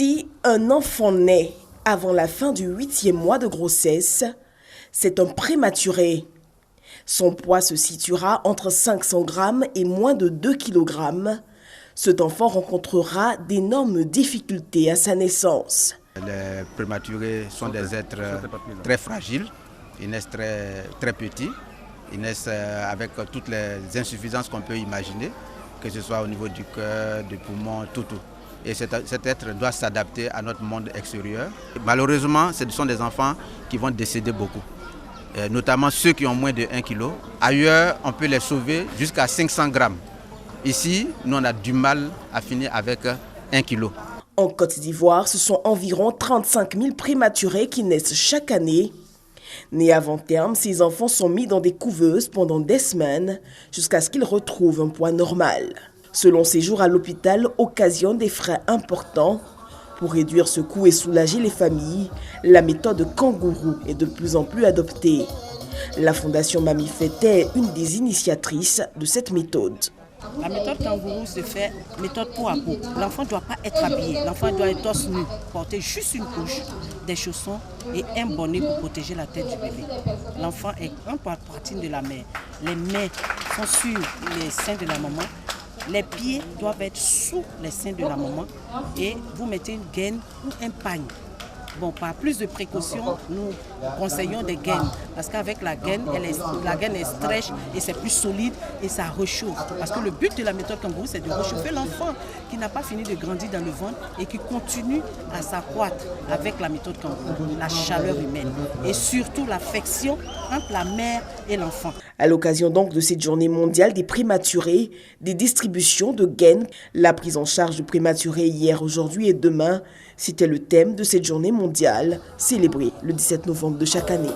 Si un enfant naît avant la fin du 8e mois de grossesse, c'est un prématuré. Son poids se situera entre 500 grammes et moins de 2 kg. Cet enfant rencontrera d'énormes difficultés à sa naissance. Les prématurés sont des êtres très fragiles, ils naissent très petits, ils naissent avec toutes les insuffisances qu'on peut imaginer, que ce soit au niveau du cœur, du poumon, tout. Et cet être doit s'adapter à notre monde extérieur. Malheureusement, ce sont des enfants qui vont décéder beaucoup, notamment ceux qui ont moins de 1 kg. Ailleurs, on peut les sauver jusqu'à 500 grammes. Ici, nous, on a du mal à finir avec 1 kg. En Côte d'Ivoire, ce sont environ 35 000 prématurés qui naissent chaque année. Nés avant terme, ces enfants sont mis dans des couveuses pendant des semaines jusqu'à ce qu'ils retrouvent un poids normal. Selon séjour à l'hôpital occasionne des frais importants. Pour réduire ce coût et soulager les familles, la méthode kangourou est de plus en plus adoptée. La Fondation Mamie Fete est une des initiatrices de cette méthode. La méthode kangourou se fait méthode peau à peau. L'enfant ne doit pas être habillé, l'enfant doit être torse nu, porter juste une couche, des chaussons et un bonnet pour protéger la tête du bébé. L'enfant est en partie de la mère. Les mains sont sur les seins de la maman. Les pieds doivent être sous les seins de la maman et vous mettez une gaine ou un pagne. Bon, par plus de précautions, nous conseillons des gaines parce qu'avec la gaine est stretch et c'est plus solide et ça réchauffe. Parce que le but de la méthode kangourou, c'est de réchauffer l'enfant qui n'a pas fini de grandir dans le ventre et qui continue à s'accroître avec la méthode kangourou, la chaleur humaine et surtout l'affection entre la mère et l'enfant. À l'occasion donc de cette journée mondiale des prématurés, des distributions de gaines, la prise en charge de prématurés hier, aujourd'hui et demain, c'était le thème de cette journée mondiale célébrée le 17 novembre de chaque année.